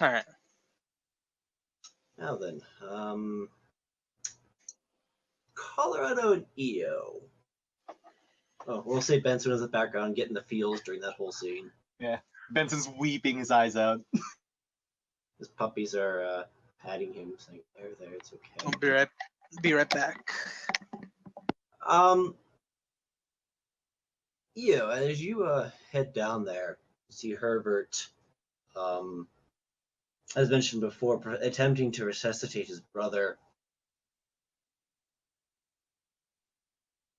All right. Now then, Colorado and EO. Oh, we'll say Benson was in the background getting the feels during that whole scene. Yeah, Benson's weeping his eyes out. His puppies are patting him, saying, "There, it's okay." I'll be right back. EO, as you head down there, you see Herbert, as mentioned before, attempting to resuscitate his brother.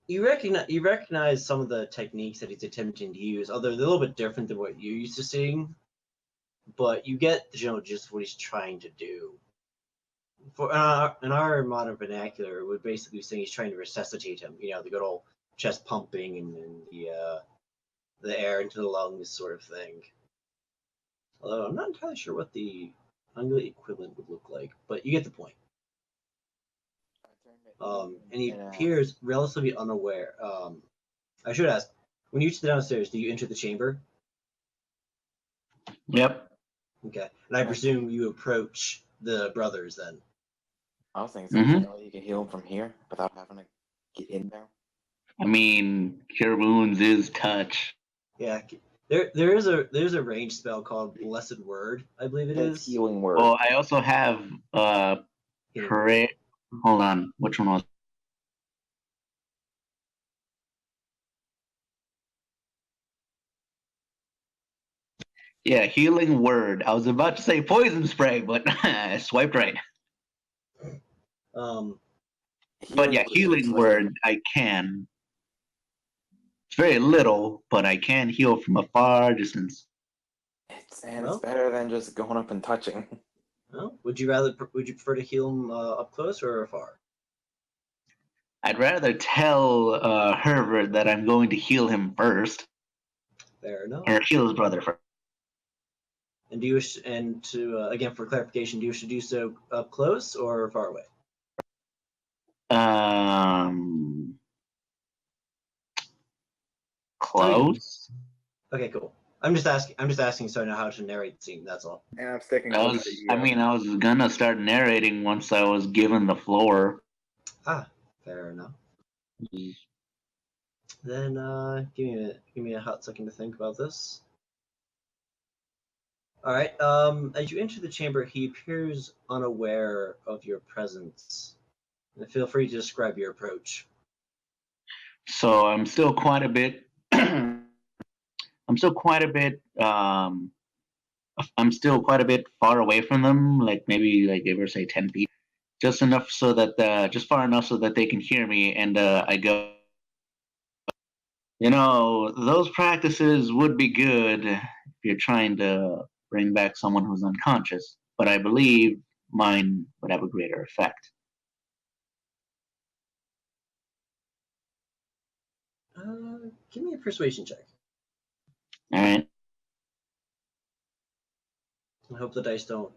You recognize some of the techniques that he's attempting to use, although they're a little bit different than what you're used to seeing. But you get the general gist of what he's trying to do. For in our modern vernacular, we're basically saying he's trying to resuscitate him. You know, the good old chest pumping and the air into the lungs sort of thing. Although I'm not entirely sure what the Hungary equivalent would look like, but you get the point. And he appears relatively unaware. I should ask, when you enter downstairs, do you enter the chamber? Yep. Okay. And I presume you approach the brothers then. I was thinking something you can heal them from here without having to get in there. I mean, cure wounds is touch. Yeah. There's a range spell called Blessed Word, I believe it is. Healing Word. Oh, I also have pray. Hold on, which one was? Yeah, healing word. I was about to say poison spray, but I swiped right. But yeah, healing word, I can. It's very little, but I can heal from a far distance. It's better than just going up and touching. Well, would you prefer to heal him up close or afar? I'd rather tell Herbert that I'm going to heal him first. Fair enough. Or heal his brother first. And do you wish, and to again for clarification, do you wish to do so up close or far away? Close. Okay, cool. I'm just asking so I know how to narrate the scene. That's all. And I'm sticking. I was gonna start narrating once I was given the floor. Ah, fair enough. Then give me a hot second to think about this. All right. As you enter the chamber, he appears unaware of your presence. And feel free to describe your approach. So I'm still quite a bit. I'm still quite a bit far away from them, like maybe like give or say 10 feet, just enough so that just far enough so that they can hear me. And I go, those practices would be good if you're trying to bring back someone who's unconscious, but I believe mine would have a greater effect. Give me a persuasion check. All right. I hope the dice don't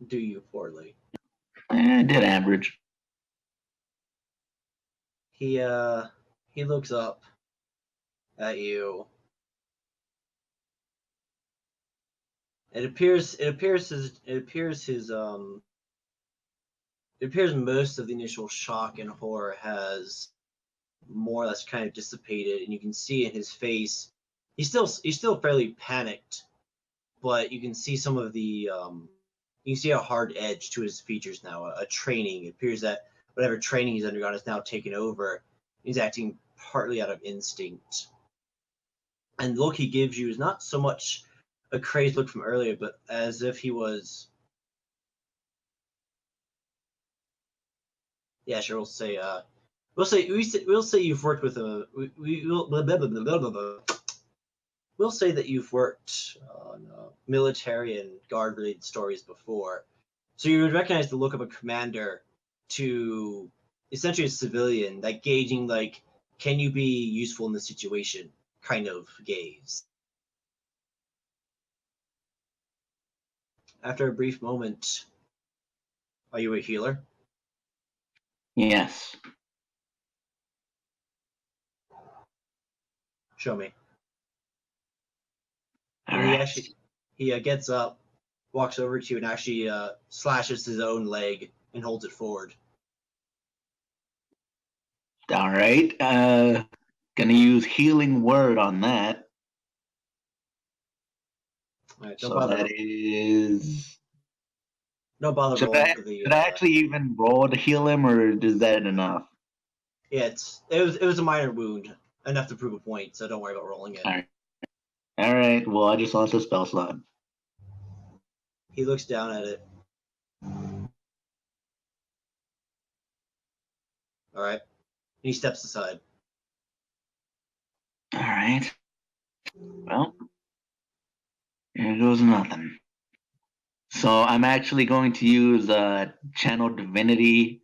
do you poorly. I did average. He looks up at you. It appears most of the initial shock and horror has more or less kind of dissipated, and you can see in his face he's still fairly panicked, but you can see some of the you can see a hard edge to his features now, a training. It appears that whatever training he's undergone is now taken over. He's acting partly out of instinct, and the look he gives you is not so much a crazed look from earlier, but as if he was. Yeah, sure. We'll say you've worked with a. We'll say that you've worked on military and guard-related stories before, so you would recognize the look of a commander to essentially a civilian, that gauging like, can you be useful in this situation kind of gaze. After a brief moment, are you a healer? Yes. Show me. All And right. he gets up walks over to you and actually slashes his own leg and holds it forward. All right. Gonna use healing word on that. All right, don't So bother. that is. Don't bother Should rolling I, for the. should I actually even roll to heal him, or is that enough? Yeah, it was a minor wound, enough to prove a point. So don't worry about rolling it. All right. All right. Well, I just lost a spell slot. He looks down at it. All right. He steps aside. All right. Well, here goes nothing. So I'm actually going to use channel divinity.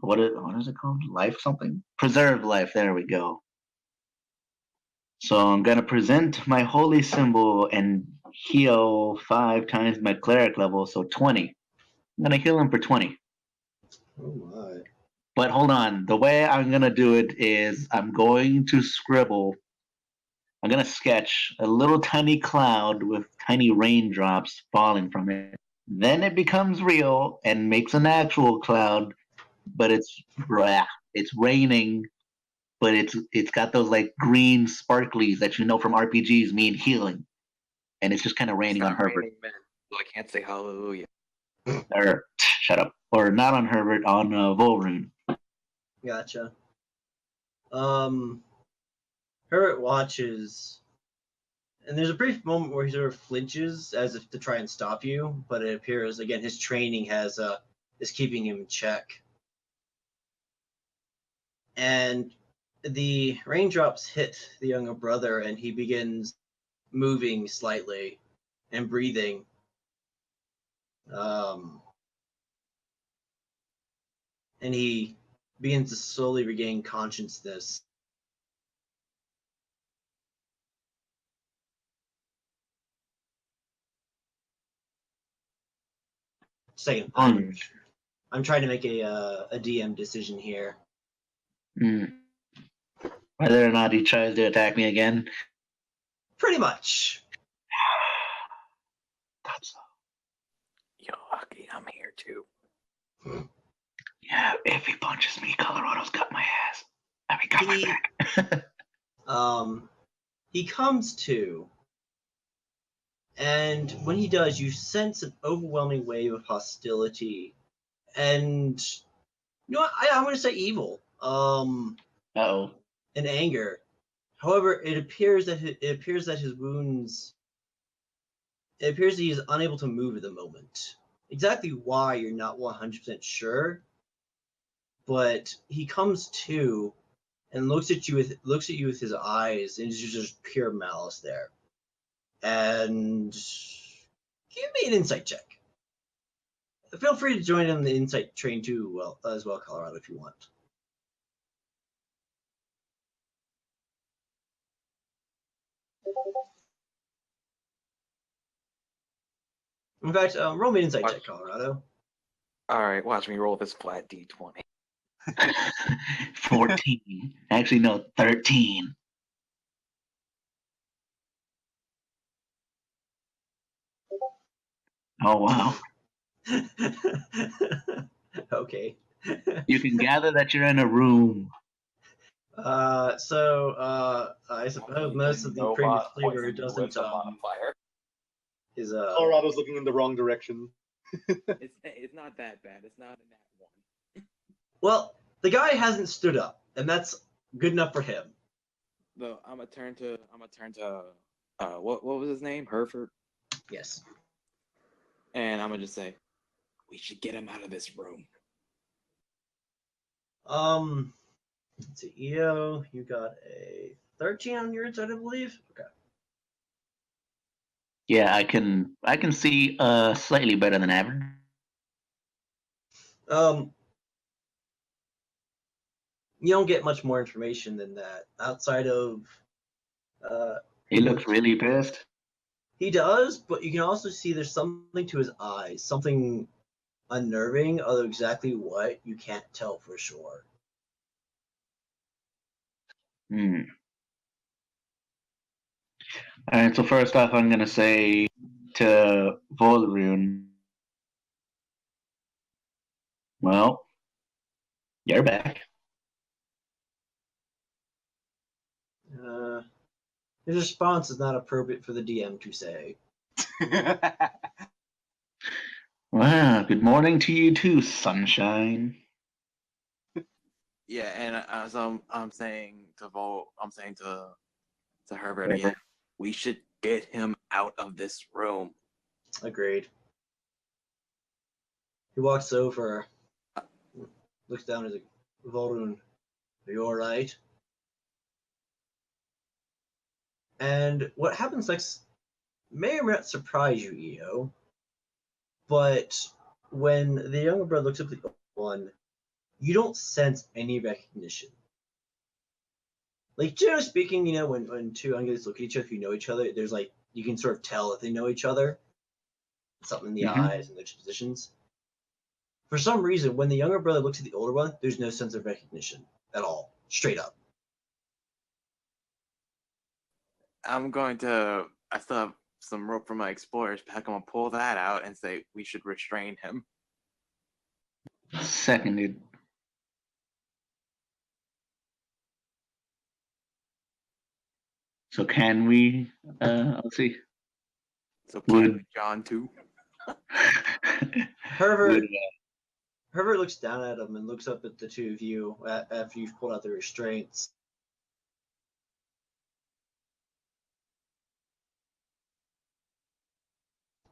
What is it called? Life something? Preserve life. There we go. So I'm gonna present my holy symbol and heal 5 times my cleric level, so 20. I'm gonna heal him for 20. Oh my. But hold on. The way I'm gonna do it is I'm going to scribble. I'm gonna sketch a little tiny cloud with tiny raindrops falling from it. Then it becomes real and makes an actual cloud, but it's raining, but it's got those like green sparklies that you know from RPGs mean healing, and it's just kind of It's raining on not Herbert. raining men, so I can't say hallelujah. Or shut up, or not on Herbert, on Volrune. Gotcha. Herbert watches, and there's a brief moment where he sort of flinches as if to try and stop you, but it appears again his training is keeping him in check. And the raindrops hit the younger brother, and he begins moving slightly and breathing. And he begins to slowly regain consciousness. Second, I'm trying to make a DM decision here. Whether or not he tries to attack me again. Pretty much. That's Yo, Aki, I'm here too. yeah. If he punches me, Colorado's got my ass. I mean, got my back. He comes to, and when he does, you sense an overwhelming wave of hostility, and you know what? I'm going to say evil, Uh-oh. and anger. However, it appears that his wounds. It appears that he is unable to move at the moment. Exactly why you're not 100% sure, but he comes to and looks at you with his eyes, and it's just pure malice there. And give me an insight check. Feel free to join in the insight train too, as well, Colorado, if you want. In fact, roll me an insight check, Colorado. All right, watch me roll this flat D20. 14. Actually, no, 13. Oh, wow. Okay. You can gather that you're in a room. I suppose most of the previous flavor doesn't modifier. is Colorado's looking in the wrong direction. It's not that bad. It's not in that one. well, the guy hasn't stood up, and that's good enough for him. Though I'm gonna turn to what was his name? Herford. Yes. And I'm gonna just say, we should get him out of this room. Let's see, EO, you got a 13 on your insight, I believe. Okay. Yeah, I can see slightly better than average. You don't get much more information than that outside of He looks really pissed. he does, but you can also see there's something to his eyes, something unnerving, although exactly what you can't tell for sure. All right, so first off, I'm gonna say to Volrune. Well, you're back. His response is not appropriate for the DM to say. Well, good morning to you too, sunshine. Yeah, and as I'm saying to Herbert again, we should get him out of this room. Agreed. He walks over, looks down at Volrune. Are you alright? And what happens next may or may not surprise you, EO. But when the younger brother looks up at the older one, you don't sense any recognition. Like, generally speaking, you know, when two youngers look at each other, if you know each other, there's like, you can sort of tell if they know each other. Something in the eyes and their positions. For some reason, when the younger brother looks at the older one, there's no sense of recognition at all. Straight up. I still have some rope from my explorer's pack. I'm gonna pull that out and say we should restrain him. Seconded. So can we? Let's see. So Would John too. Herbert looks down at him and looks up at the two of you after you've pulled out the restraints.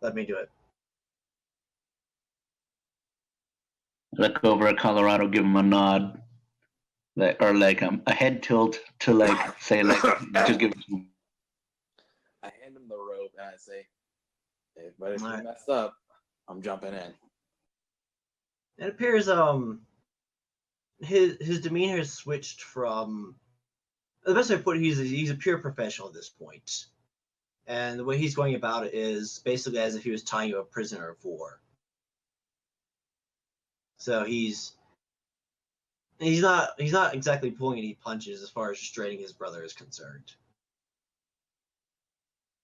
Let me do it. Look over at Colorado, give him a nod, or like a head tilt to like say like just give him. I hand him the rope and I say, but if Alright. you mess up, I'm jumping in. It appears his demeanor has switched from, the best way to put it, he's a pure professional at this point. And the way he's going about it is basically as if he was tying you a prisoner of war. So he's not exactly pulling any punches as far as restraining his brother is concerned.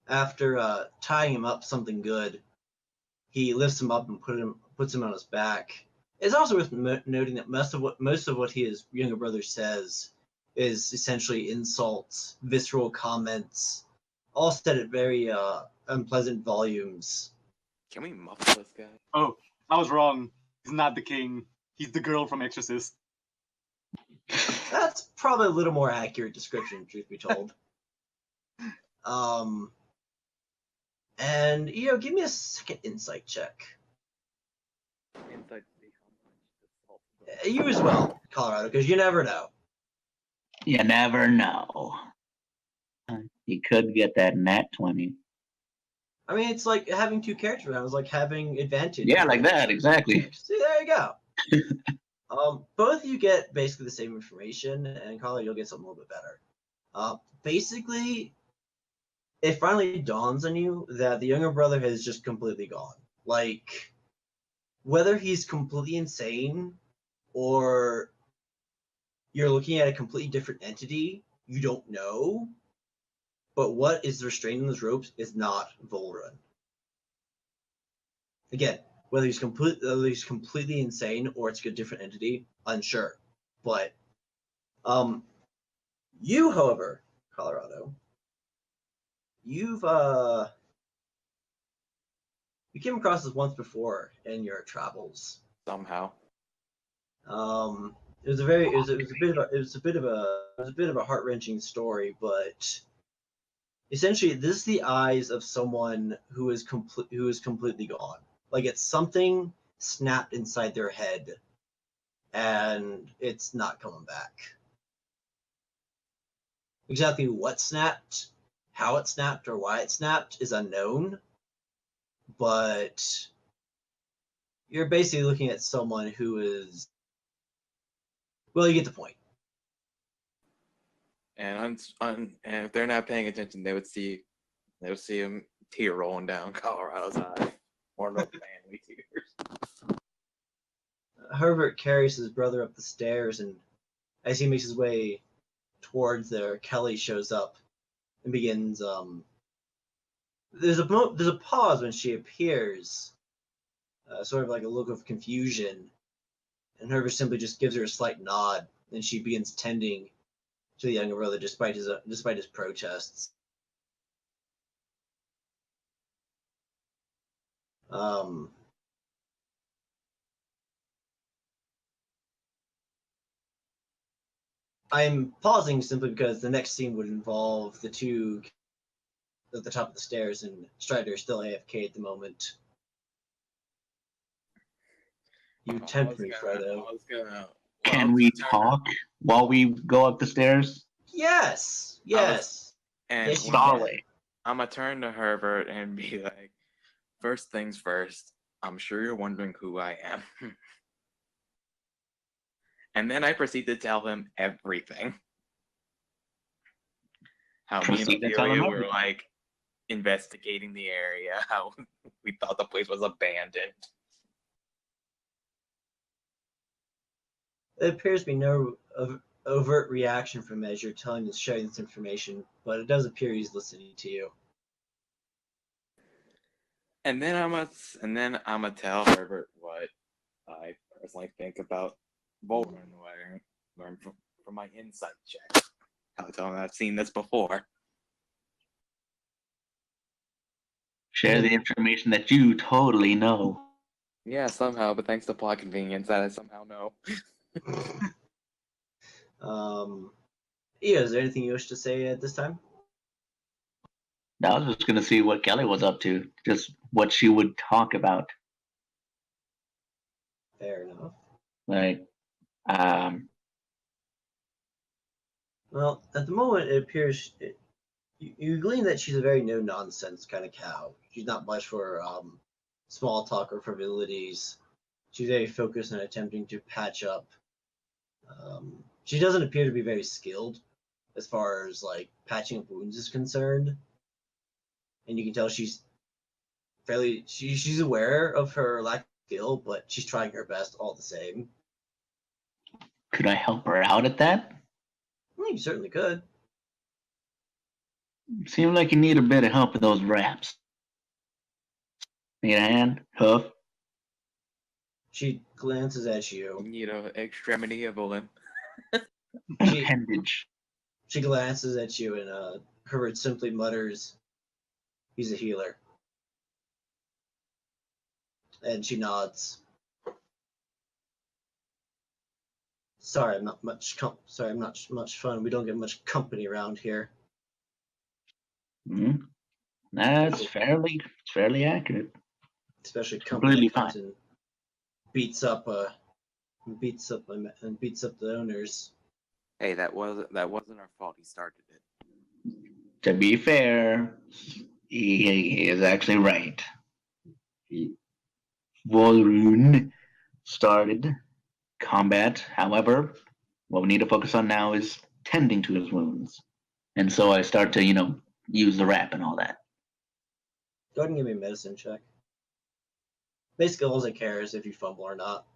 After tying him up something good, he lifts him up and puts him on his back. It's also worth noting that most of what his younger brother says is essentially insults, visceral comments, all said at very unpleasant volumes. Can we muffle this guy? Oh, I was wrong. He's not the king. He's the girl from Exorcist. That's probably a little more accurate description, truth be told. And give me a second insight check. Insight to see how much You as well, Colorado, because you never know. You never know. He could get that nat 20. I mean, it's like having two characters around. It's like having advantage. Yeah, like that, exactly. See, there you go. Both of you get basically the same information, and Colorado, you'll get something a little bit better. Basically, it finally dawns on you that the younger brother has just completely gone. Like, whether he's completely insane or you're looking at a completely different entity, you don't know. But what is restraining those ropes is not Volrun. Again, whether he's completely insane or it's a different entity, unsure. But you, however, Colorado, you came across this once before in your travels. somehow. It was a bit of a heart-wrenching story, but essentially this is the eyes of someone who is completely gone. Like, it's something snapped inside their head and it's not coming back. Exactly what snapped, how it snapped, or why it snapped is unknown, but you're basically looking at someone who is, well, you get the point. And and if they're not paying attention, they would see him tear rolling down Colorado's eye. Or no manly tears. Herbert carries his brother up the stairs, and as he makes his way towards there, Kelly shows up and begins there's a pause when she appears, sort of like a look of confusion, and Herbert simply just gives her a slight nod, and she begins tending to the younger brother despite his protests. I'm pausing simply because the next scene would involve the two at the top of the stairs, and Strider is still AFK at the moment. You tempt me, Frodo. Can we talk while we go up the stairs? Yes, yes. And Yes, you Solid. I'm gonna turn to Herbert and be like, first things first, I'm sure you're wondering who I am. And then I proceed to tell him everything. How me and Proceed to tell him Ophelia were everything. like investigating the area, how we thought the place was abandoned. There appears to be no overt reaction from as you're sharing this information, but it does appear he's listening to you. And then I'm gonna tell Herbert what I personally think about Volrun, what I learned from my insight check. I'll tell him I've seen this before. Share the information that you totally know. Yeah, somehow, but thanks to plot convenience, that I somehow know. Is there anything you wish to say at this time? I was just gonna see what Kelly was up to, just what she would talk about. Fair enough. Like, Well, at the moment, it appears you glean that she's a very no-nonsense kind of cow. She's not much for small talk or frivolities. She's very focused on attempting to patch up. She doesn't appear to be very skilled as far as like patching up wounds is concerned, and you can tell she's she's aware of her lack of skill, but she's trying her best all the same. could I help her out at that? Well, you certainly could. Seems like you need a bit of help with those wraps. Need a hand? Huff? She glances at you. You know, extremity of a limb. An She- appendage. She glances at you, and Herbert simply mutters, "He's a healer." And she nods. Sorry, I'm not much fun. We don't get much company around here. Hmm? That's fairly accurate. Especially company Completely that comes and beats up the owners. Hey, that wasn't our fault. He started it. To be fair, he is actually right. Volrun started combat. However, what we need to focus on now is tending to his wounds. And so I start to, use the wrap and all that. Go ahead and give me a medicine check. Basically, all it cares if you fumble or not.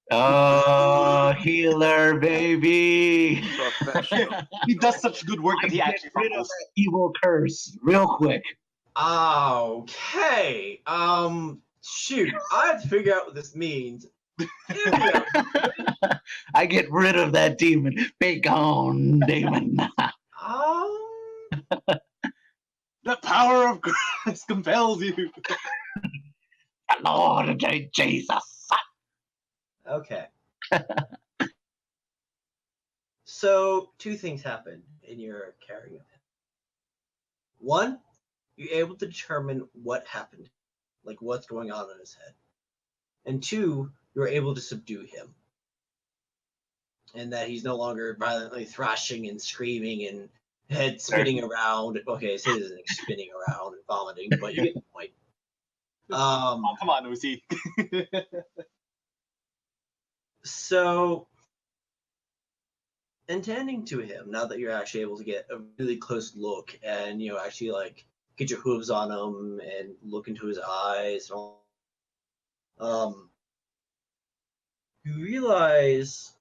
Oh, healer, baby! Professional. He does such good work that he Get actually rid of fumbles. that evil curse real quick. Okay. Shoot. I have to figure out what this means. I get rid of that demon. Be gone, demon. The power of Christ compels you. Lord Jesus. Okay. So, two things happen in your carrying of him. One, you're able to determine what happened, like what's going on in his head. And two, you're able to subdue him. And that he's no longer violently thrashing and screaming and head spinning around. Okay, so he isn't like spinning around and vomiting, but you get the point. Oh, come on, Uzi. So, in tending to him, now that you're actually able to get a really close look and, actually like get your hooves on him and look into his eyes and all, you realize,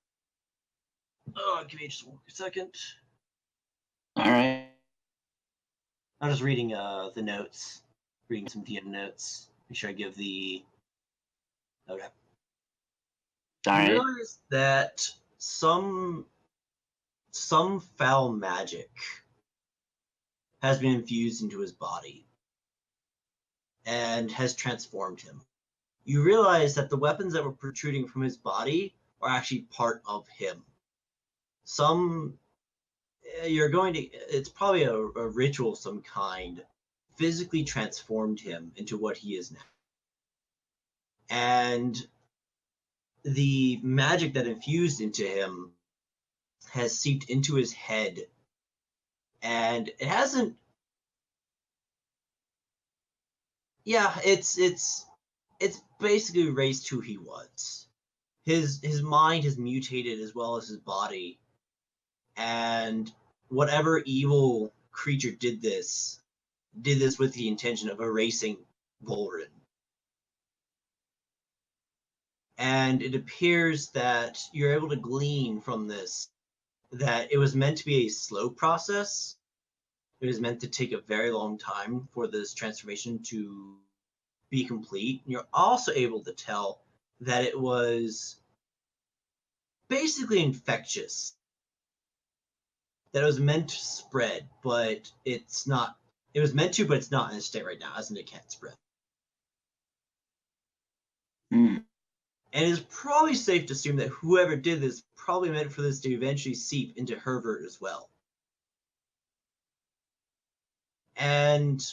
give me just 1 second. All right. I'm just reading the notes, reading some DM notes. Make sure I give the. Okay. All You right. realize that some foul magic has been infused into his body and has transformed him. You realize that the weapons that were protruding from his body are actually part of him. It's probably a ritual of some kind, physically transformed him into what he is now. And the magic that infused into him has seeped into his head, and it hasn't. Yeah, it's basically erased who he was. His mind has mutated as well as his body, and whatever evil creature did this with the intention of erasing Volrin. And it appears that you're able to glean from this that it was meant to be a slow process. It was meant to take a very long time for this transformation to be complete. You're also able to tell that it was basically infectious. That it was meant to spread, but it's not. It was meant to, but it's not in a state right now, as in it can't spread. Hmm. And it's probably safe to assume that whoever did this probably meant for this to eventually seep into Herbert as well. And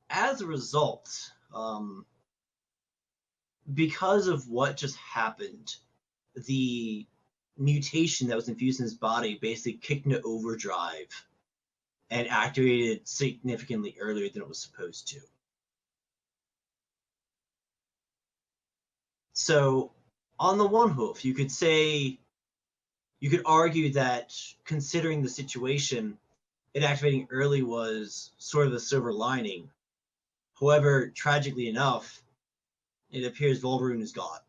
as a result, because of what just happened, the mutation that was infused in his body basically kicked into overdrive and activated significantly earlier than it was supposed to. So, on the one hoof, you could argue that considering the situation, it activating early was sort of a silver lining. However, tragically enough, it appears Volveroon is gone.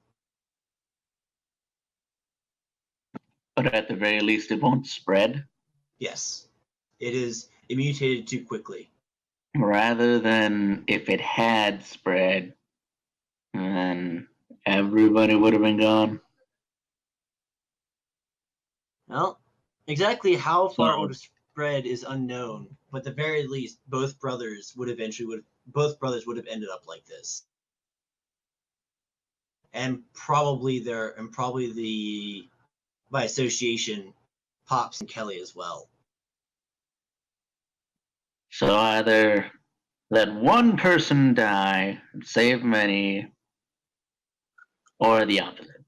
But at the very least, it won't spread. Yes, it mutated too quickly. Rather than if it had spread, then everybody would have been gone. Well, exactly how far it So- would have spread is unknown, but at the very least, both brothers would have ended up like this. And probably by association, Pops and Kelly as well. So either let one person die and save many, or the opposite.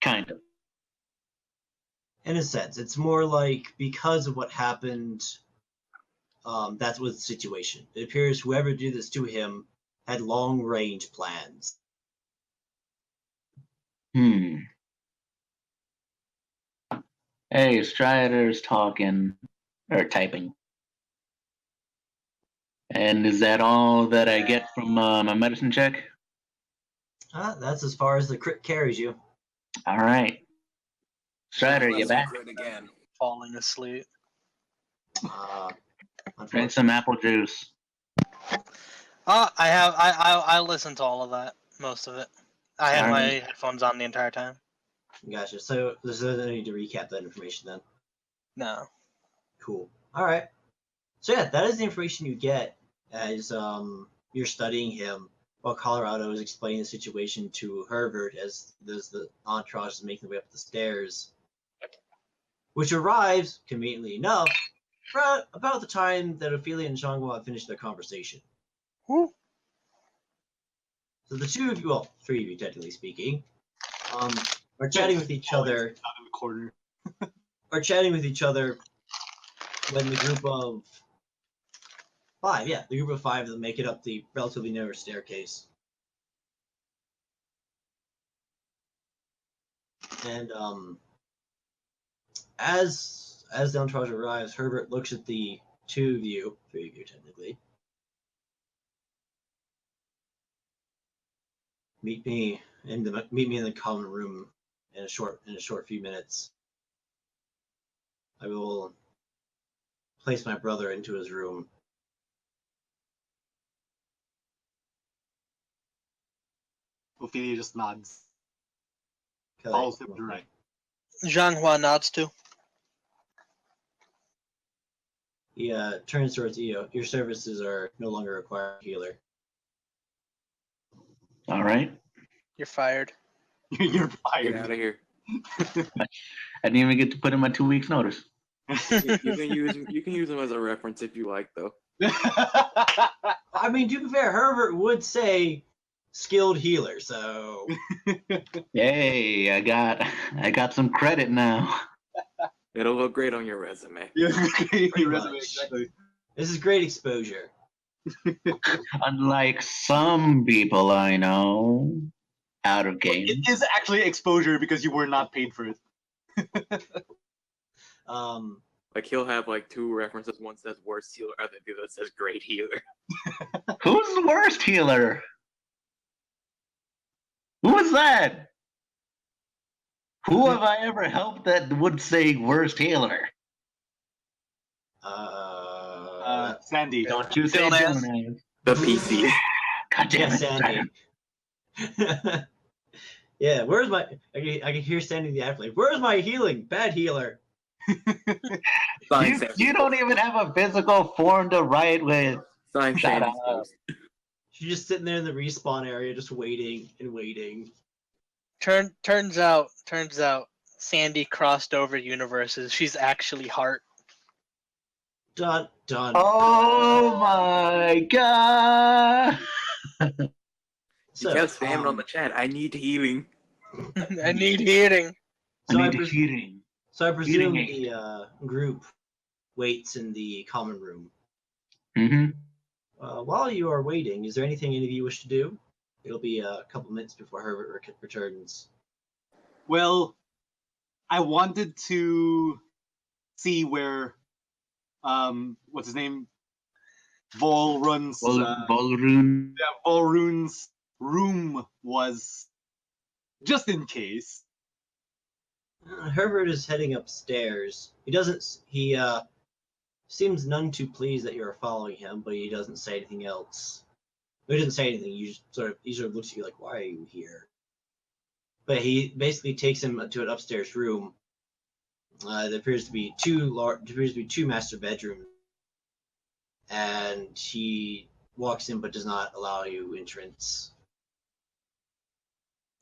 Kind of. In a sense, it's more like because of what happened, that was the situation. It appears whoever did this to him had long-range plans. Hey, Strider's talking, or typing. And is that all that I get from my medicine check? That's as far as the crit carries you. All right. Strider, you back? Again. Falling asleep. Drink some apple juice. I listened to all of that, most of it. I had my Alright. headphones on the entire time. Gotcha. So there's no need to recap that information then. No. Cool. All right. So yeah, that is the information you get as you're studying him while Colorado is explaining the situation to Herbert as the entourage is making their way up the stairs, which arrives, conveniently enough, right about the time that Ophelia and Shangwa have finished their conversation. Woo. So the two of you, well, three of you technically speaking, are chatting with each other. Out in the corner. Are chatting with each other when the group of five, the group of five that make it up the relatively narrow staircase. And as the entourage arrives, Herbert looks at the three of you technically. Meet me in the common room in a short few minutes. I will place my brother into his room. Ophelia just nods. Okay, Follows him to right. Zhanghua nods too. He turns towards Io. Your services are no longer required, healer. All right. You're fired. You're Get fired. out of here. I didn't even get to put in my 2 weeks notice. You can use them as a reference if you like, though. I mean, to be fair, Herbert would say skilled healer, so Yay! I got some credit now. It'll look great on your resume. Your Pretty resume, much. exactly. this is great exposure. Unlike some people I know, out of game. It is actually exposure because you were not paid for it. Like he'll have like 2 references. One says worst healer, other the other says great healer. Who's the worst healer? Who is that? Who have I ever helped that would say worst healer? Sandy. Don't you say Dylan Dylan. The PC. God damn Yes, it. Sandy. Yeah, where's my? I can hear Sandy in the afterlife. Where's my healing? Bad healer. You don't even have a physical form to write with. Sign Shut Sandy's up. ghost. She's just sitting there in the respawn area, just waiting and waiting. Turns out, Sandy crossed over universes. She's actually Heart. Dun dun. Oh my god! You kept spamming on the chat. I need healing. I need healing. So I I need pres- healing. So I presume Healing the group waits in the common room. Mm-hmm. While you are waiting, is there anything any of you wish to do? It'll be a couple minutes before Herbert returns. Well, I wanted to see where, what's his name? Volrun's, Volrun. Volrun's room was, just in case. Herbert is heading upstairs. He seems none too pleased that you're following him, but he doesn't say anything else. He doesn't say anything. He sort of looks at you like, "Why are you here?" But he basically takes him to an upstairs room. There appears to be two master bedrooms, and he walks in but does not allow you entrance.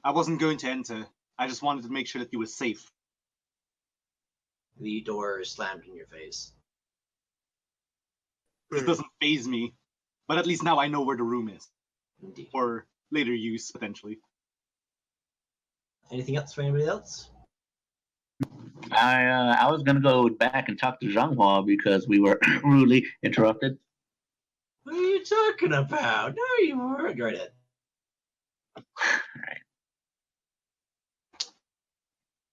I wasn't going to enter. I just wanted to make sure that you were safe. The door is slammed in your face. This doesn't faze me, but at least now I know where the room is Indeed. for later use potentially. Anything else for anybody else? I was gonna go back and talk to Zhanghua because we were rudely interrupted. What are you talking about? No, you weren't. Go right ahead. Alright.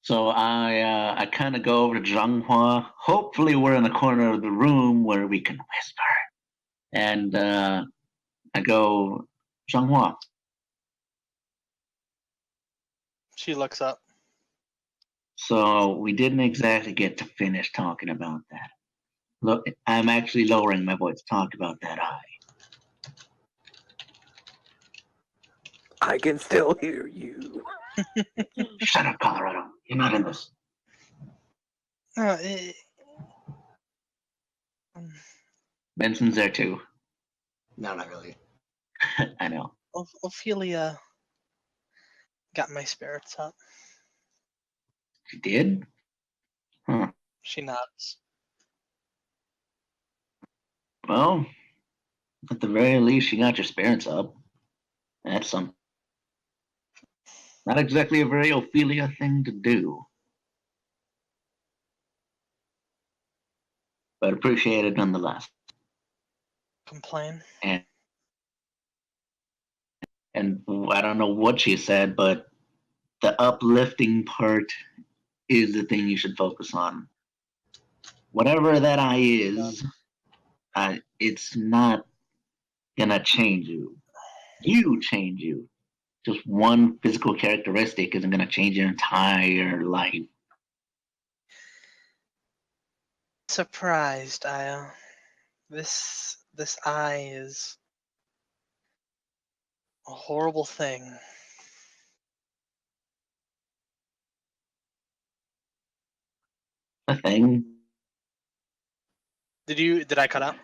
So I kind of go over to Zhanghua. Hopefully, we're in the corner of the room where we can whisper. And I go, Zhanghua. She looks up. So we didn't exactly get to finish talking about that. Look, I'm actually lowering my voice to talk about that eye. I can still hear you. Shut up, Colorado. You're not in this. Benson's there too. No, not really. I know. Ophelia got my spirits up. She did? Huh. She nods. Well, at the very least, she got your spirits up. That's some. Not exactly a very Ophelia thing to do. But appreciate it nonetheless. Complain. And I don't know what she said, but the uplifting part is the thing you should focus on. Whatever that eye is, it's not gonna change you. You change you. Just one physical characteristic isn't gonna change your entire life. Surprised, Io. This eye is a horrible thing. A thing. Did I cut out?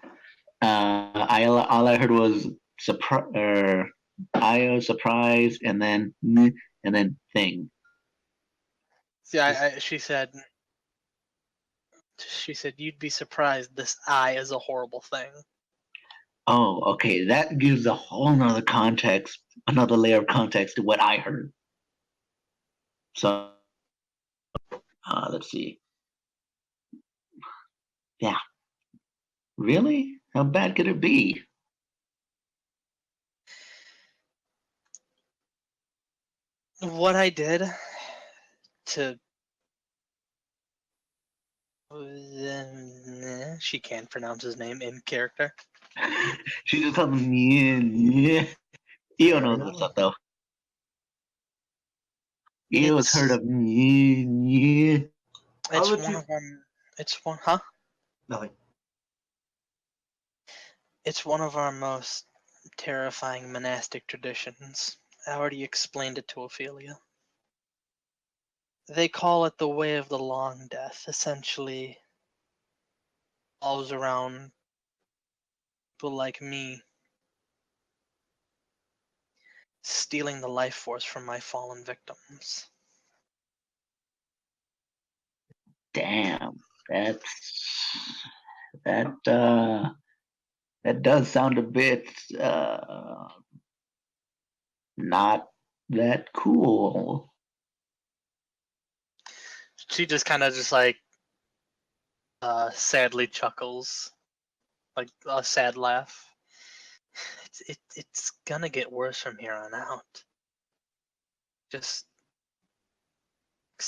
All I heard was Io surprise, and then thing. See, she said you'd be surprised. This eye is a horrible thing. Oh, okay. That gives a whole nother context, another layer of context to what I heard. So, let's see. Yeah. Really? How bad could it be? What I did to she can't pronounce his name in character. She just told me, yeah. Io knows what's up, though. Io's heard of yeah. It's would one you- of them. It's one, huh? Nothing. It's one of our most terrifying monastic traditions. I already explained it to Ophelia. They call it the Way of the Long Death. Essentially, revolves around people like me stealing the life force from my fallen victims. Damn, that does sound a bit not that cool. She just kind of just like sadly chuckles, like a sad laugh. It's gonna get worse from here on out. Just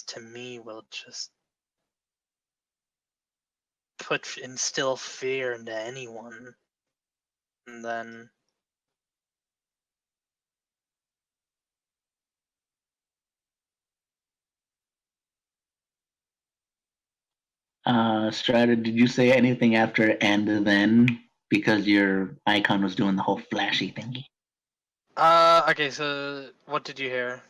to me will just instill fear into anyone, and then Strata, did you say anything after and then? Because your icon was doing the whole flashy thingy. okay, so what did you hear?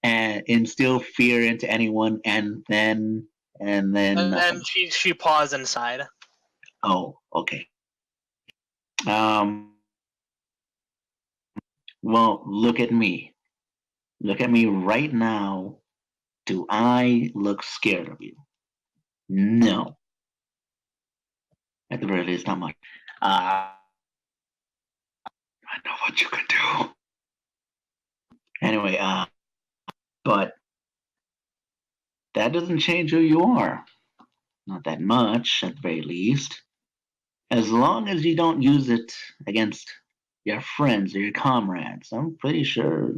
And instill fear into anyone, and then And then she paused and sighed. oh, okay. Well, look at me. Look at me right now. Do I look scared of you? No. At the very least, not much. I know what you can do. Anyway, but that doesn't change who you are. Not that much, at the very least. As long as you don't use it against your friends or your comrades, I'm pretty sure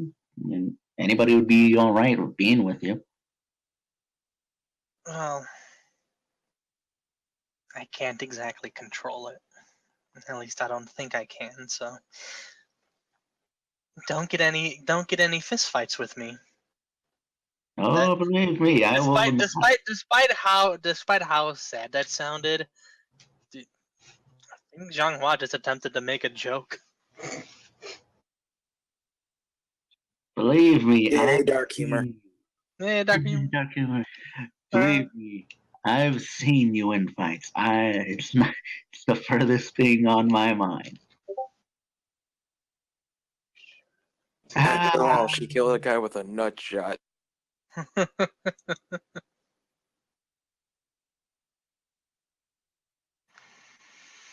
anybody would be all right with being with you. Well, I can't exactly control it. At least I don't think I can. So don't get any fistfights with me. Oh, believe me, I will. Despite how sad that sounded, I think Zhanghua just attempted to make a joke. Believe me, Yay, dark humor. Yeah, Doctor. Dark humor. Believe me, I've seen you in fights. It's the furthest thing on my mind. Oh, she killed a guy with a nut shot.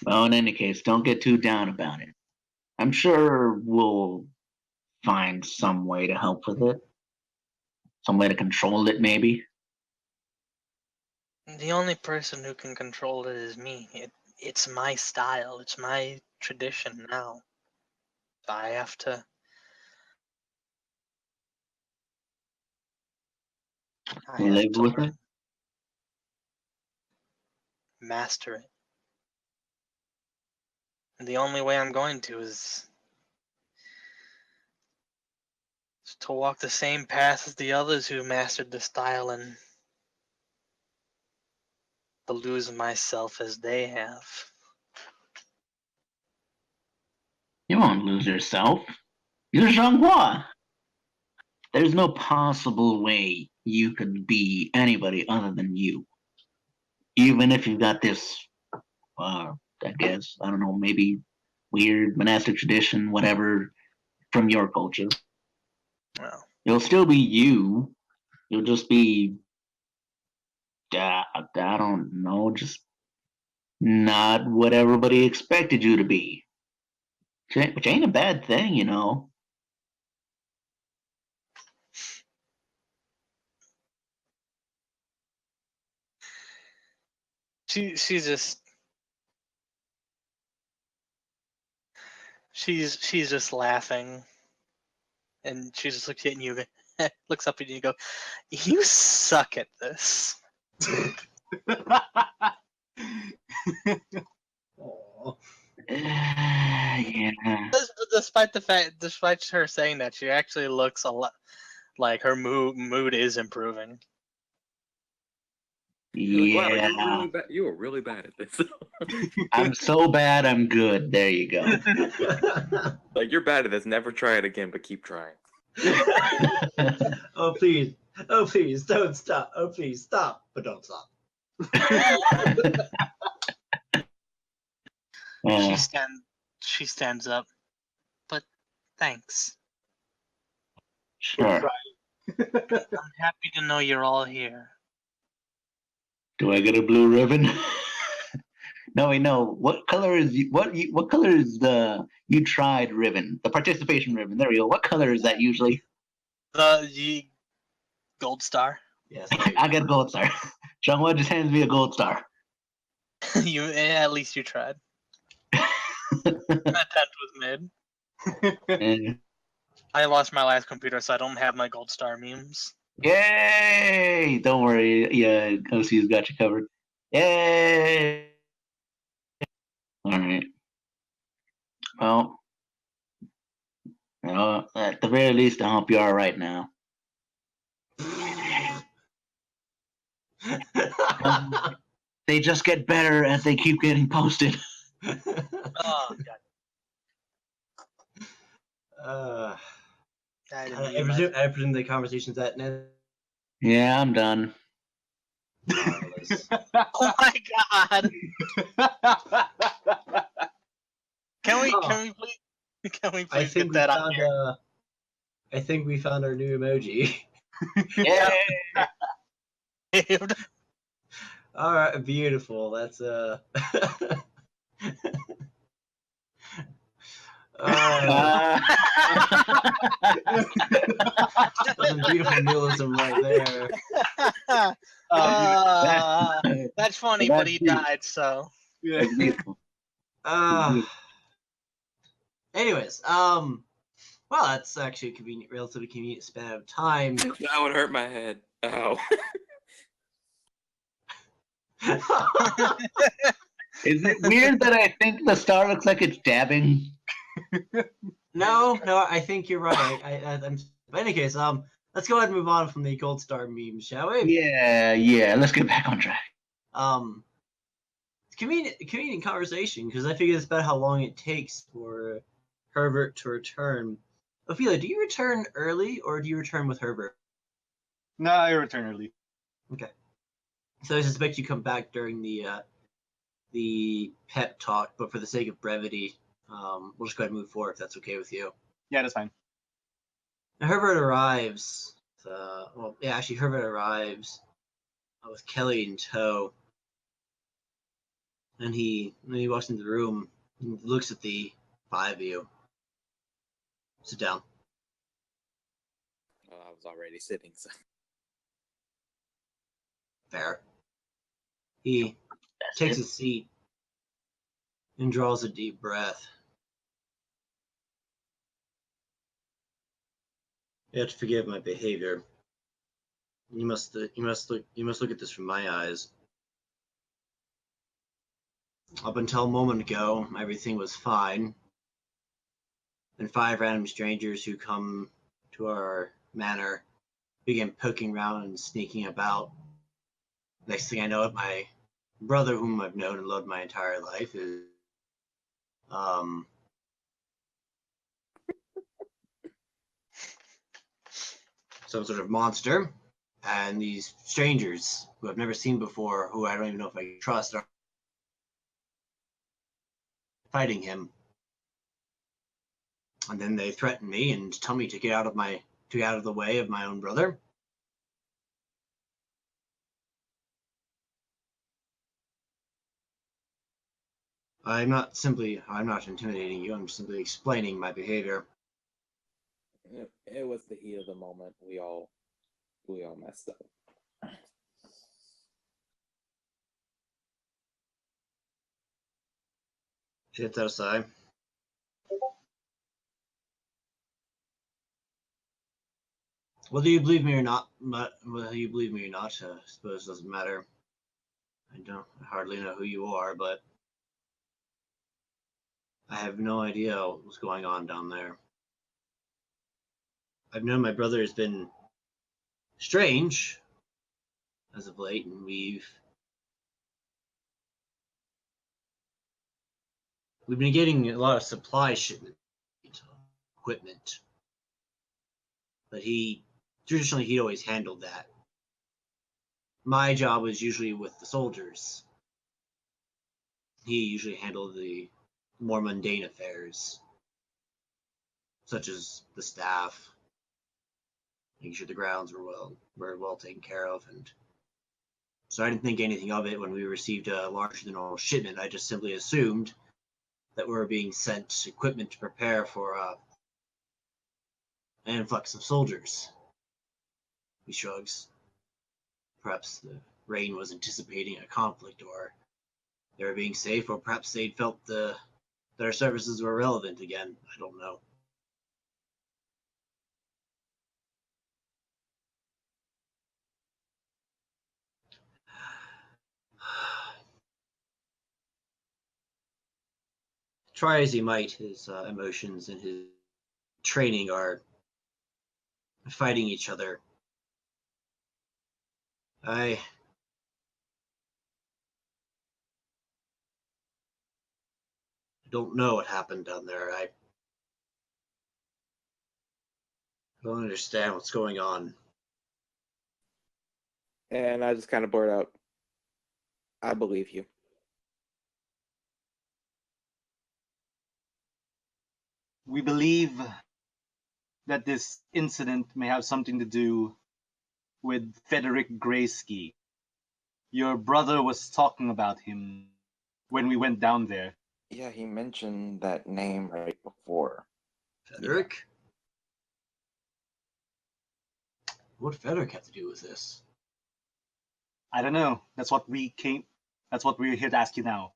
Well, in any case, don't get too down about it. I'm sure we'll find some way to help with it. Some way to control it, maybe. The only person who can control it is me. It's my style. It's my tradition now. I have to. Live with it. Master it. And the only way I'm going to is to walk the same path as the others who mastered the style and to lose myself as they have. You won't lose yourself. You're Zhanghua. There's no possible way you could be anybody other than you. Even if you've got this, I guess, I don't know, maybe weird monastic tradition, whatever, from your culture. Well, You'll still be you. You'll just be, I don't know, just not what everybody expected you to be. Which ain't a bad thing, you know. she's just laughing, and she just looks at you, looks up at you, and go, "You suck at this." Aw. Yeah. Despite her saying that, she actually looks a lot like her mood is improving. You're like, wow, Yeah. you were really bad at this. I'm so bad, I'm good. There you go. Like, you're bad at this. Never try it again, but keep trying. Oh please, don't stop. Oh please, stop, but don't stop. She Uh, stands up. But thanks. sure. I'm happy to know you're all here. Do I get a blue ribbon? No, wait, no. What color is what color is the you tried ribbon? The participation ribbon. There we go. What color is that usually? The gold star. Yes, I get a gold star. Zhanghua just hands me a gold star. At least you tried. An attempt was made. Eh, I lost my last computer, so I don't have my gold star memes. Yay! Don't worry. Yeah, OC's got you covered. Yay! All right. Well, at the very least, I hope you're all right now. They just get better as they keep getting posted. Oh god. I didn't mean I presume the conversation's at net. Yeah, I'm done. Marvelous. Oh my god! Can we please I think get that we on found here? I think we found our new emoji. Yay! All right, beautiful. That's Uh, some beautiful nihilism right there. That's funny, That's but he beautiful. died, so. That's beautiful. Anyways, well, that's actually a convenient, relatively convenient span of time. That would hurt my head. Ow. Is it weird that I think the star looks like it's dabbing? No, I think you're right. But in any case, let's go ahead and move on from the gold star meme, shall we? Yeah. Let's get back on track. It's convenient conversation because I figure it's about how long it takes for Herbert to return. Ophelia, do you return early or do you return with Herbert? No, I return early. Okay. So I suspect you come back during the pep talk, but for the sake of brevity, we'll just go ahead and move forward if that's okay with you. Yeah, that's fine. Now, Herbert arrives. Herbert arrives with Kelly in tow, and he walks into the room and looks at the five of you. Sit down. Well, I was already sitting, so. Fair. He takes a seat and draws a deep breath. You have to forgive my behavior. You must look at this from my eyes. Up until a moment ago, everything was fine. And 5 random strangers who come to our manor began poking around and sneaking about. Next thing I know, my brother, whom I've known and loved my entire life, is some sort of monster, and these strangers who I've never seen before, who I don't even know if I can trust, are fighting him. And then they threaten me and tell me to get out of the way of my own brother. I'm not intimidating you. I'm simply explaining my behavior. It was the heat of the moment. We all messed up. She gets that aside. Whether you believe me or not, I suppose it doesn't matter. I hardly know who you are, but I have no idea what's going on down there. I've known my brother has been strange as of late, and we've been getting a lot of supply shipment equipment, but traditionally he'd always handled that. My job was usually with the soldiers. He usually handled the more mundane affairs, such as the staff, making sure the grounds were well taken care of, and so I didn't think anything of it when we received a larger than normal shipment. I just simply assumed that we were being sent equipment to prepare for an influx of soldiers. He shrugs. Perhaps the Rain was anticipating a conflict, or they were being safe, or perhaps they'd felt that our services were relevant again. I don't know. Try as he might, his emotions and his training are fighting each other. I don't know what happened down there. I don't understand what's going on. And I just kind of blurt out, I believe you. We believe that this incident may have something to do with Frederick Graysky. Your brother was talking about him when we went down there. Yeah, he mentioned that name right before. Frederick? What did Frederick have to do with this? I don't know. That's what we're here to ask you now.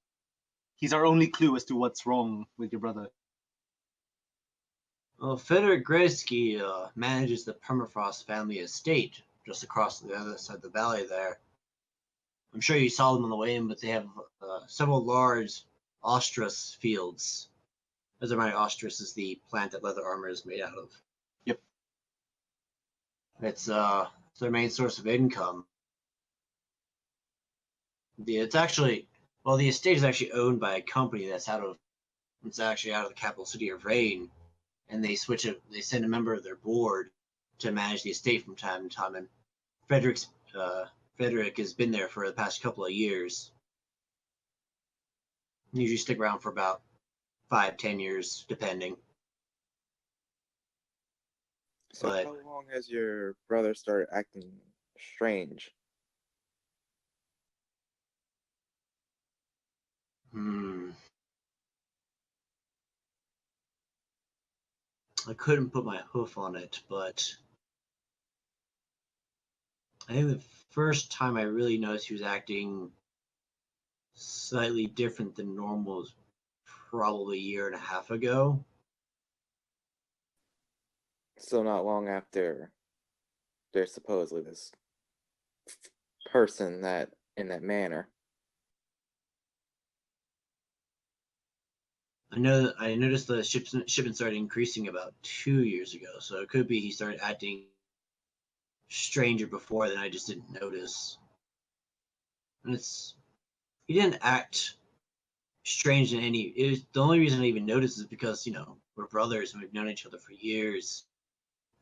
He's our only clue as to what's wrong with your brother. Well, Frederick Graysky manages the Permafrost family estate just across the other side of the valley there. I'm sure you saw them on the way in, but they have several large ostrus fields. As a reminder, ostrus is the plant that leather armor is made out of. Yep. It's their main source of income. The estate is actually owned by a company it's actually out of the capital city of Rain, and they send a member of their board to manage the estate from time to time, and Frederick has been there for the past couple of years. Usually stick around for about 5-10 years, depending. So But- how long has your brother started acting strange? I couldn't put my hoof on it, but I think the first time I really noticed he was acting slightly different than normal was probably a year and a half ago. So not long after there's supposedly this person that in that manner. I noticed the shipment started increasing about 2 years ago, so it could be he started acting stranger before, then I just didn't notice. And it's he didn't act strange in any. It was, the only reason I even noticed is because we're brothers and we've known each other for years.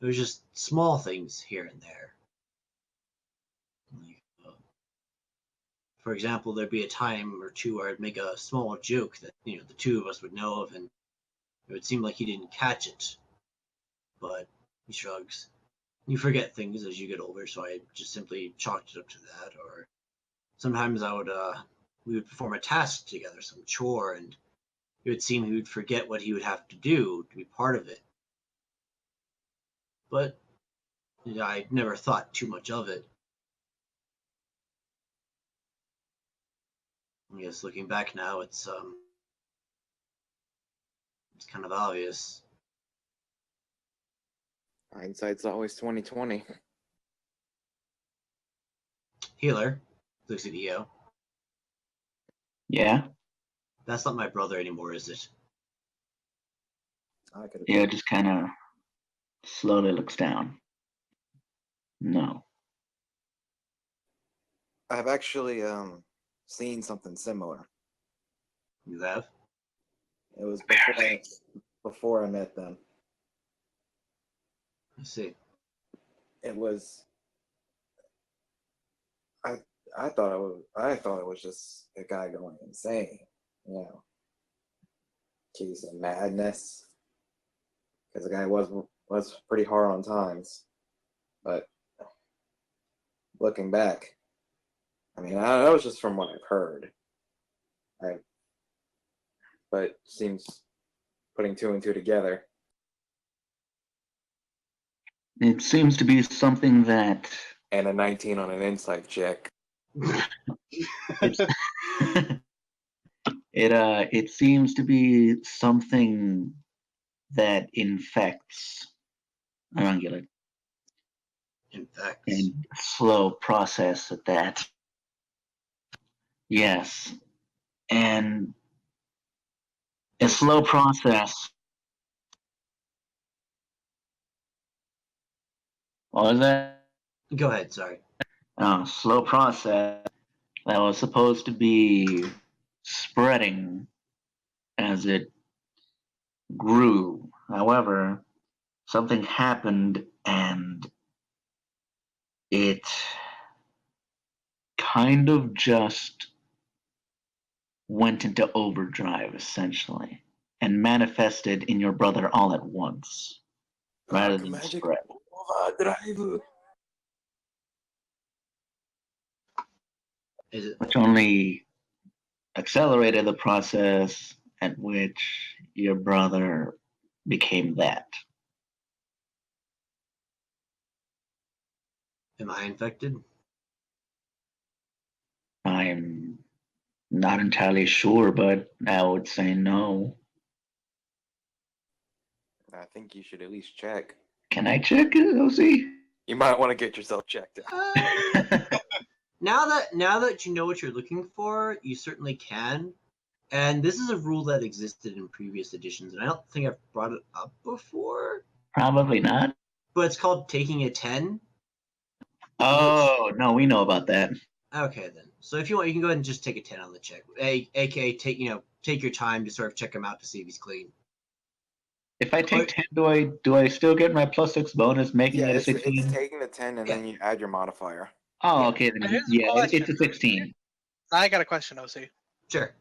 It was just small things here and there. Like, for example, there'd be a time or two where I'd make a small joke that the two of us would know of, and it would seem like he didn't catch it. But he shrugs. You forget things as you get older, so I just simply chalked it up to that. Or sometimes we would perform a task together, some chore, and it would seem he would forget what he would have to do to be part of it. But I never thought too much of it. I guess looking back now, it's kind of obvious. Hindsight's always 20/20. Healer looks at Eo. Yeah. That's not my brother anymore, is it? I could Yeah, just kind of slowly looks down. No. I've actually seen something similar. You have? It was before I met them. I see. It was. I thought it was just a guy going insane, case of madness. Because the guy was pretty hard on times, but looking back, I mean, that was just from what I've heard. But seems putting two and two together. It seems to be something that And a 19 on an insight check. it's it seems to be something that infects an ungulate. Infects. And slow process at that. Yes. And a slow process. What was that? Go ahead, sorry. Slow process that was supposed to be spreading as it grew. However, something happened and it kind of just went into overdrive, essentially, and manifested in your brother all at once, rather than spread. Overdrive. Is it? Which only accelerated the process at which your brother became that. Am I infected? I'm not entirely sure, but I would say no. I think you should at least check. Can I check it, OC? You might want to get yourself checked out. Now that you know what you're looking for, you certainly can. And this is a rule that existed in previous editions, and I don't think I've brought it up before. Probably not. But it's called taking a 10. Oh, no, we know about that. Okay, then. So if you want, you can go ahead and just take a 10 on the check. AKA take your time to sort of check him out to see if he's clean. If I take 10, do I still get my +6 bonus, making it a 16? It's taking the 10 and then you add your modifier. Oh, Yeah. okay. Then Here's a yeah, question. it's a 16. I got a question, OC. Sure.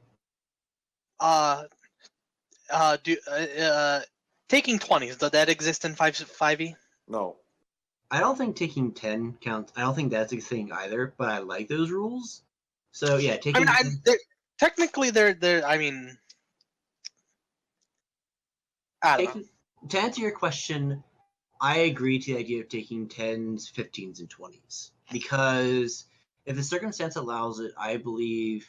Taking 20s, does that exist in 5e? No. I don't think taking 10 counts. I don't think that's a thing either, but I like those rules. So yeah, taking. Technically, they're. I mean, I don't know. To answer your question, I agree to the idea of taking 10s, 15s, and 20s because if the circumstance allows it, I believe,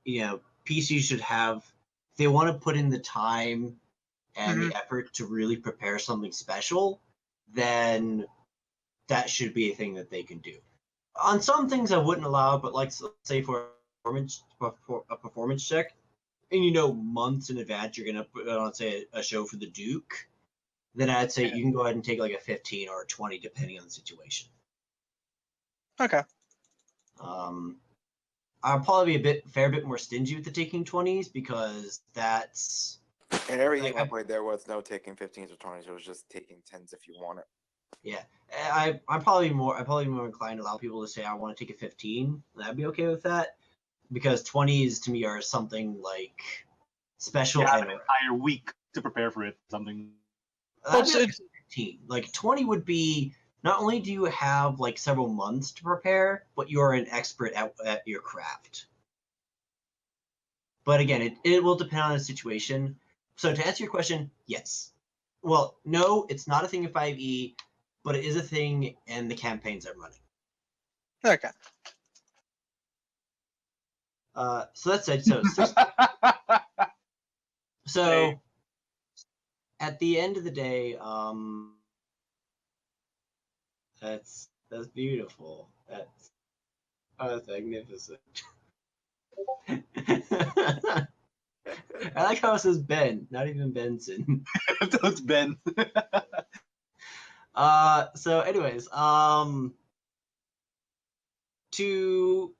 PCs should have. If they want to put in the time and the effort to really prepare something special, then that should be a thing that they can do. On some things I wouldn't allow, but like say for a performance check, and months in advance you're gonna put on say a show for the Duke, then I'd say you can go ahead and take like a 15 or a 20 depending on the situation. Okay. I'll probably be a fair bit more stingy with the taking 20s because that's And everything Like, I played, there was no taking 15s or 20s. It was just taking 10s if you want it. yeah. I'm probably more inclined to allow people to say I want to take a 15. I'd be okay with that because 20s to me are something like special You have and an entire week to prepare for it. Something. I'd be Well, okay with 15. Like 20 would be not only do you have like several months to prepare, but you're an expert at your craft. But again, it will depend on the situation. So to answer your question, yes. Well, no, it's not a thing in 5e, but it is a thing in the campaigns I'm running. Okay. So that said, so Hey. at the end of the day, that's beautiful. That's magnificent. I like how it says Ben, not even Benson. That's Ben. So anyways, to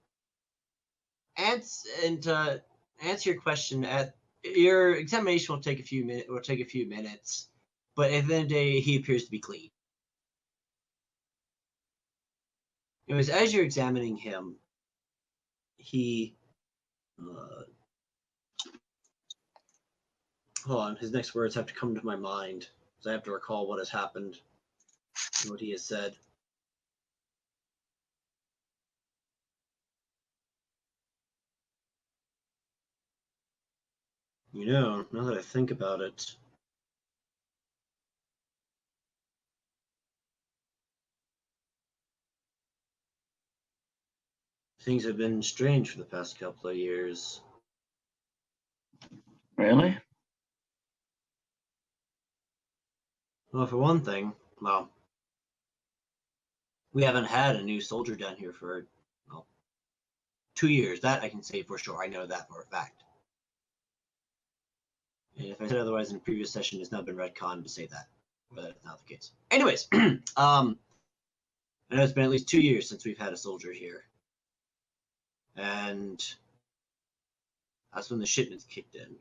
answer your question, at your examination will take a few minutes, but at the end of the day, he appears to be clean. Anyways, as you're examining him, he hold on, his next words have to come to my mind, because I have to recall what has happened and what he has said. You know, now that I think about it, things have been strange for the past couple of years. Really? Well, for one thing, well, we haven't had a new soldier down here for, well, 2 years. That I can say for sure. I know that for a fact. And if I said otherwise in a previous session, it's not been retconned to say that. But that's not the case. Anyways, I know it's been at least 2 years since we've had a soldier here. And that's when the shipments kicked in.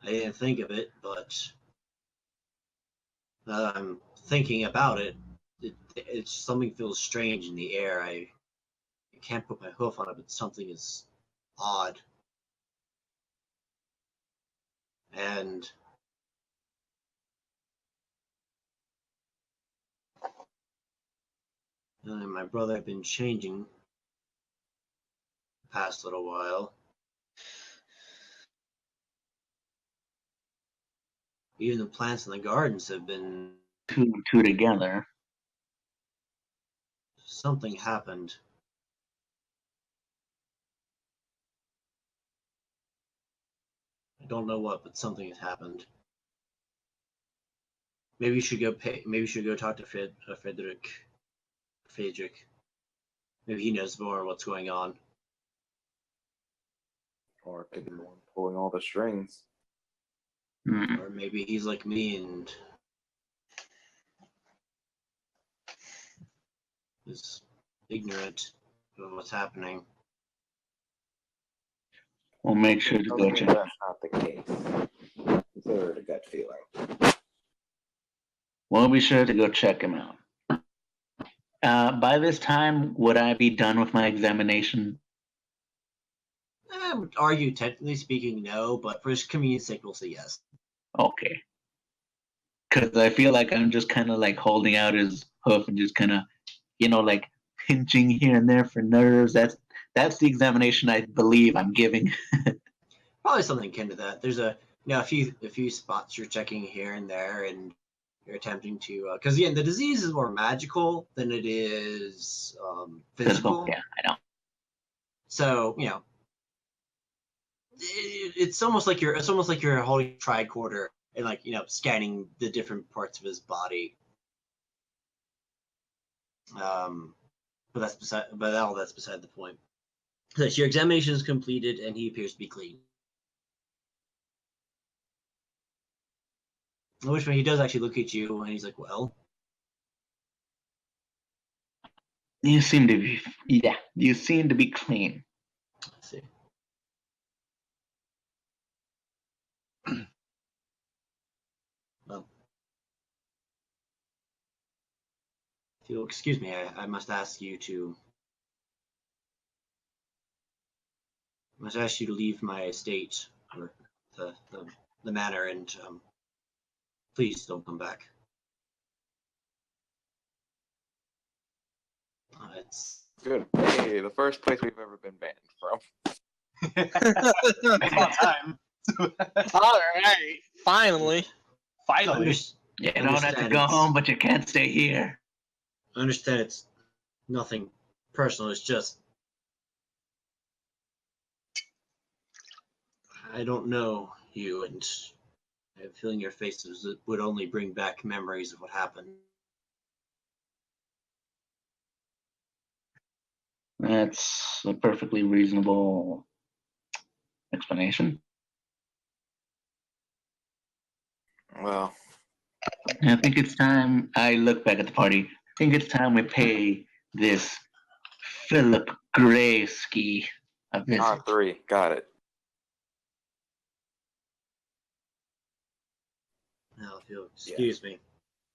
I didn't think of it, but now that I'm thinking about it, it's something feels strange in the air. I can't put my hoof on it, but something is odd. And my brother had been changing the past little while. Even the plants in the gardens have been. Two and two together. Something happened. I don't know what, but something has happened. Maybe you should go maybe you should go talk to Friedrich. Maybe he knows more what's going on. Or it could be the one pulling all the strings. Mm. Or maybe he's like me and is ignorant of what's happening. We'll make sure to go check. That's not the case. Consider it a gut feeling. We'll be sure to go check him out. By this time, would I be done with my examination? I would argue, technically speaking, no, but for convenience sake, we'll say yes. Okay. Because I feel like I'm just kind of like holding out his hoof and just kind of, like pinching here and there for nerves. That's the examination I believe I'm giving. Probably something akin to that. There's a few spots you're checking here and there, and you're attempting to because again, the disease is more magical than it is physical. Yeah, I know. So it's almost like you're holding a tricorder and scanning the different parts of his body. But that's beside the point. So your examination is completed, and he appears to be clean. At which point he does actually look at you, and he's like, "Well." You seem to be, yeah, you seem to be clean. Let's see. Well, if you'll excuse me, I must ask you to leave my estate or the manor, and please don't come back. It's Good. Hey, the first place we've ever been banned from. It's about time. All right, finally. Finally. You don't have to Understand go it's- home, but you can't stay here. I understand it's nothing personal. It's just I don't know you, and I have a feeling your faces would only bring back memories of what happened. That's a perfectly reasonable explanation. Well, I think it's time. I look back at the party. I think it's time we pay this Philip Graysky a visit. R3, got it. Now, if you'll excuse me,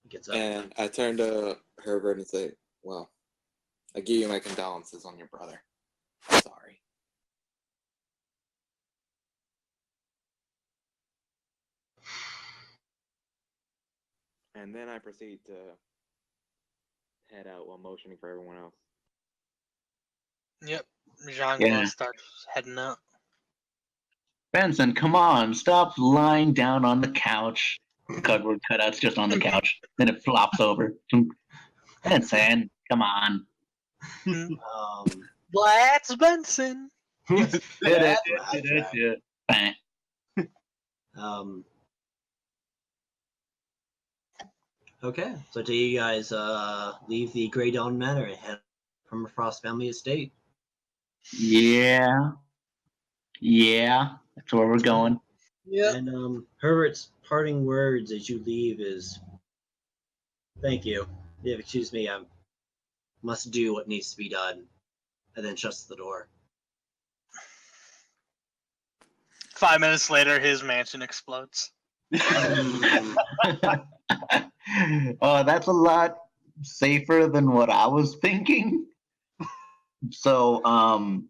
he gets up. And I turn to Herbert and say, well, I give you my condolences on your brother. I'm sorry. And then I proceed to head out while motioning for everyone else. Yep. Jean Yeah. starts heading out. Benson, come on, stop lying down on the couch. The cardboard cutout's just on the couch. Then it flops over. Benson, come on. That's Benson. That's right. Bang. Okay, so do you guys leave the Grey Dawn Manor and head from Frost family estate? Yeah. Yeah. That's where we're going. Yep. And Herbert's parting words as you leave is, "Thank you. Yeah, excuse me. I must do what needs to be done," and then shuts the door. 5 minutes later, his mansion explodes. Oh, that's a lot safer than what I was thinking. So,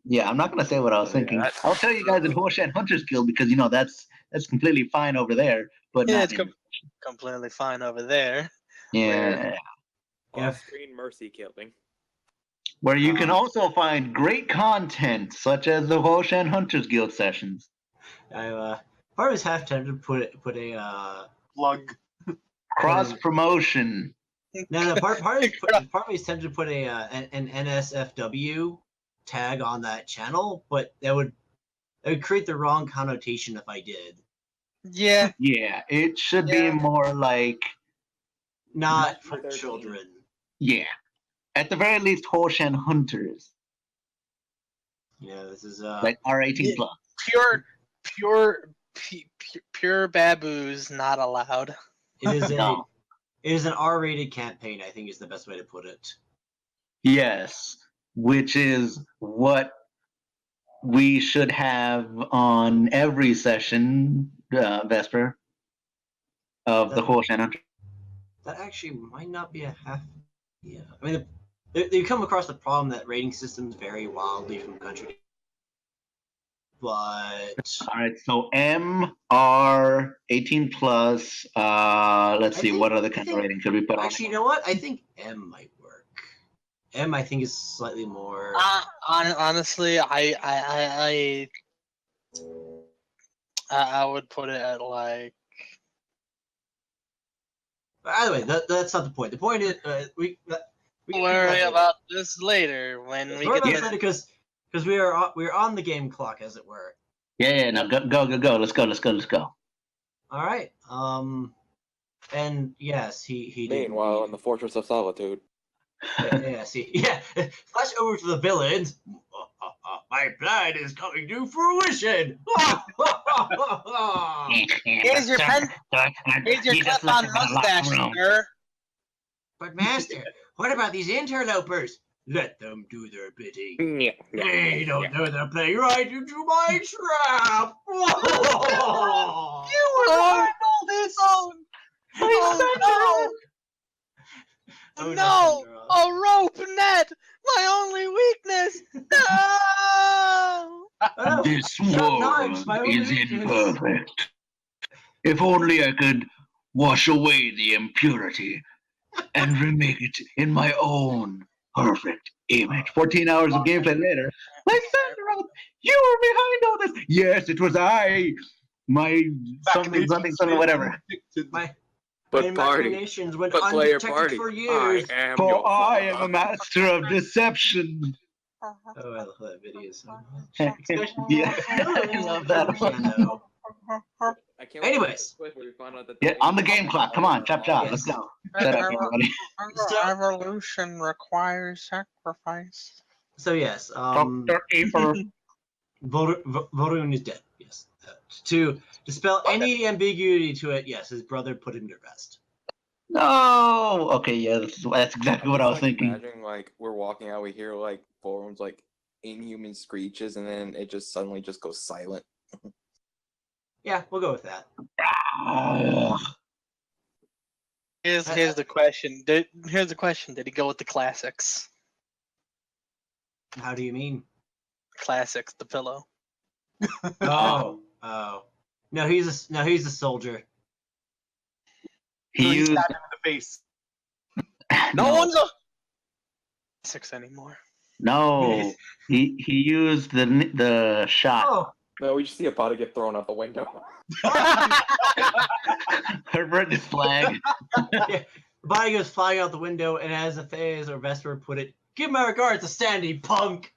yeah, I'm not gonna say what I was Yeah, thinking. that's I'll tell you guys in Horseshack Hunters Guild because you know that's completely fine over there, but Yeah, not it's in- completely fine over there. yeah, Off-screen mercy killing. where you can also find great content such as the Horseshack Hunters Guild sessions. I part of me is half tempted to put a Plug. Cross promotion. no part of me is tempted to put an NSFW tag on that channel, but that would create the wrong connotation if I did. Yeah. Yeah, it should be Yeah. more like Not for 13. children. yeah. At the very least, Horseshack Hunters, Yeah, this is like R18 Yeah. plus. Pure baboos not allowed. it is No. it is an R-rated campaign, I think is the best way to put it. Yes, which is what we should have on every session, Vesper, of the Horseshack Hunters. That actually might not be a half. Yeah, I mean, they come across the problem that rating systems vary wildly from country to but All right, so MR 18 plus. Let's see, what other kind of rating could we put on? actually, you know what? I think M might work. M, I think, is slightly more. Honestly, I would put it at like. By the way, that's not the point. The point is, we We'll worry about this later when we get to. because we're on the game clock, as it were. Yeah, no, go. Let's go. All right. And yes, he did. Meanwhile, in the Fortress of Solitude. Flash over to the villains. My plan is coming to fruition. Here's your pen. Here's your clip-on mustache, sir. But master, what about these interlopers? Let them do their bidding. Yeah, They don't know they're playing right into my trap. You were behind all this! Oh no! Oh, No! Sandra. A rope net! My only weakness! No! Oh, This sharp knives, world my only is weakness. imperfect. If only I could wash away the impurity and remake it in my own perfect image. 14 hours of gameplay later. Lysandra, you were behind all this. Yes, it was I. My something, whatever. My But party. imaginations went But player undetected party. for years. I am For your I am a father. master of deception. Oh, I love that video so much. Yeah, I love that one. Piano. I can't Anyways. wait till we find out that Yeah, on the game clock. Come on, chop chop. Let's go. Shut up, everybody. Evolution requires sacrifice. So yes, Dr. Aper. Vorun is dead. Yes. To dispel any ambiguity to it, yes, his brother put him to rest. No. Okay, yeah, that's exactly what I was thinking. Imagining like we're walking out, we hear like Forum's like inhuman screeches, and then it just suddenly just goes silent. Yeah, we'll go with that. Here's the question. Here's the question. Did he go with the classics? How do you mean? Classics, the pillow. Oh. No, he's a soldier. He used. Stabbed him in the face. No one's a classics anymore. No, he used the shot. Oh. No, we just see a body get thrown out the window. Herbert is flag. Yeah. The body goes flying out the window, and as the Faze or Vesper put it, give my regards to Sandy, punk!